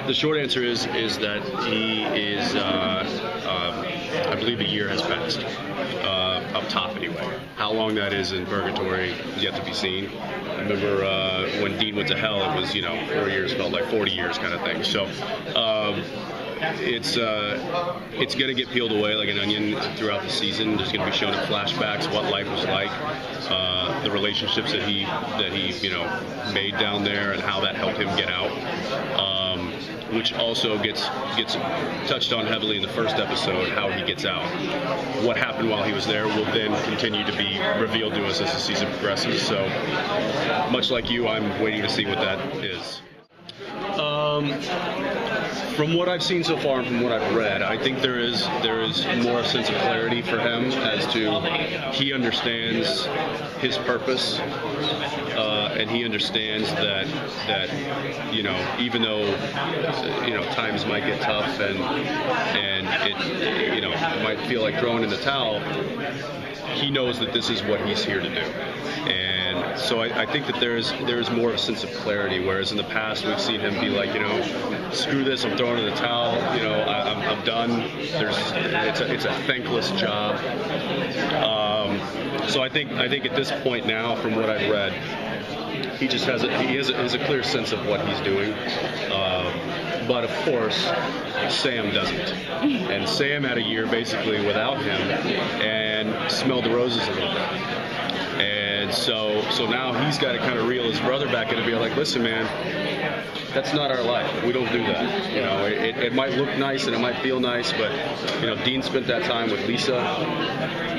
The short answer is that he is, I believe a year has passed, up top anyway. How long that is in Purgatory is yet to be seen. I remember when Dean went to hell, it was, 4 years felt like 40 years kind of thing. So it's going to get peeled away like an onion throughout the season. There's going to be shown in flashbacks what life was like, the relationships that he made down there, and how that helped him get out. Which also gets touched on heavily in the first episode, how he gets out. What happened while he was there will then continue to be revealed to us as the season progresses. So, much like you, I'm waiting to see what that is. From what I've seen so far and from what I've read, I think there is more sense of clarity for him as to he understands his purpose, and he understands that even though times might get tough and it might feel like throwing in the towel, he knows that this is what he's here to do. And so I think that there's more of a sense of clarity, whereas in the past we've seen him be like, screw this, I'm throwing in the towel, I'm done. It's a thankless job. So I think at this point now, from what I've read, he just has a clear sense of what he's doing. But of course, Sam doesn't. And Sam had a year basically without him and smelled the roses a little bit. And so now he's got to kind of reel his brother back in and be like, listen, man, that's not our life. We don't do that. It might look nice and it might feel nice, but Dean spent that time with Lisa.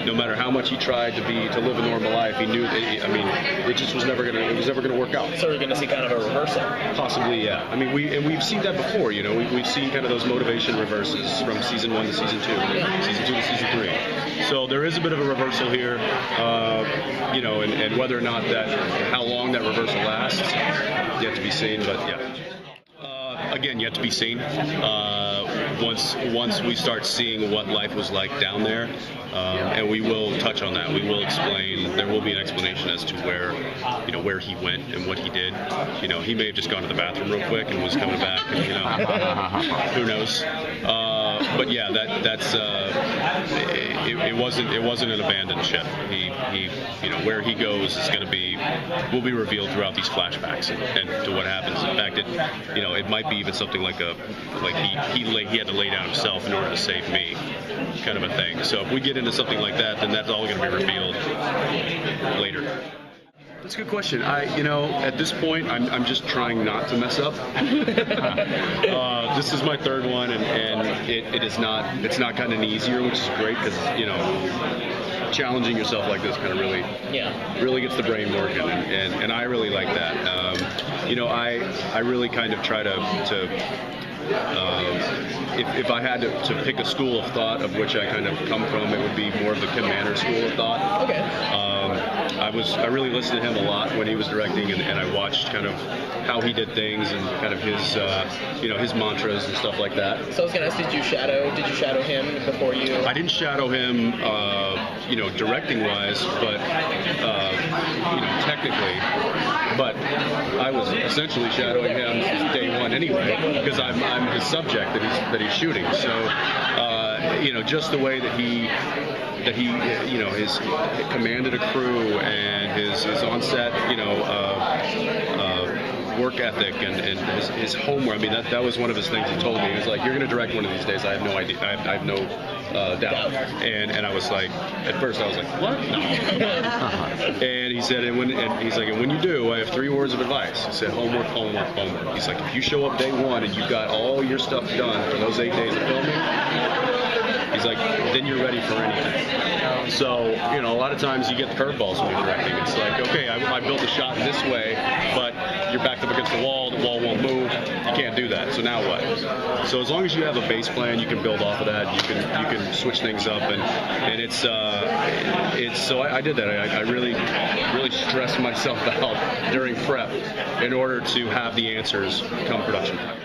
No matter how much he tried to live a normal life, he knew that, it just was never gonna work out. So we're gonna see kind of a reversal. Possibly, yeah. I mean, we've seen that before. We've seen kind of those motivation reverses from season 1 to season 2, season 2 to season 3. So there is a bit of a reversal here, and whether or not how long that reversal lasts, yet to be seen. But yeah. Again, yet to be seen. Once we start seeing what life was like down there, and we will touch on that. We will explain. There will be an explanation as to where he went and what he did. He may have just gone to the bathroom real quick and was coming back, and who knows. But yeah, it wasn't an abandoned ship. He where he goes is will be revealed throughout these flashbacks and to what happens. In fact, it might be even something like he had to lay down himself in order to save me, kind of a thing. So if we get into something like that, then that's all going to be revealed later. That's a good question. At this point, I'm just trying not to mess up. This is my third one, and it's not gotten any easier, which is great because challenging yourself like this kind of really gets the brain working, and I really like that. I really kind of try to if I had to pick a school of thought of which I kind of come from, it would be more of the Kim Manners school of thought. Okay. I really listened to him a lot when he was directing, and I watched kind of how he did things and kind of his his mantras and stuff like that. So I was gonna ask, did you shadow him before you? I didn't shadow him, directing wise, but technically. But I was essentially shadowing him since day one anyway, because I'm his subject that he's shooting. So just the way that he his commanded a crew and his on-set work ethic and his homework. I mean, that was one of his things he told me. He was like, you're going to direct one of these days. I have no idea. I have no doubt. And I was like, at first I was like, what? No. And he said, and when you do, I have 3 words of advice. He said, homework, homework, homework. He's like, if you show up day 1 and you've got all your stuff done for those 8 days of filming, he's like, then you're ready for anything. So, a lot of times you get the curveballs when you're directing. It's like, okay, I built a shot this way, but you're backed up against the wall won't move, you can't do that, so now what? So as long as you have a base plan, you can build off of that, you can switch things up, and it's so I did that. I really stressed myself out during prep in order to have the answers come production time.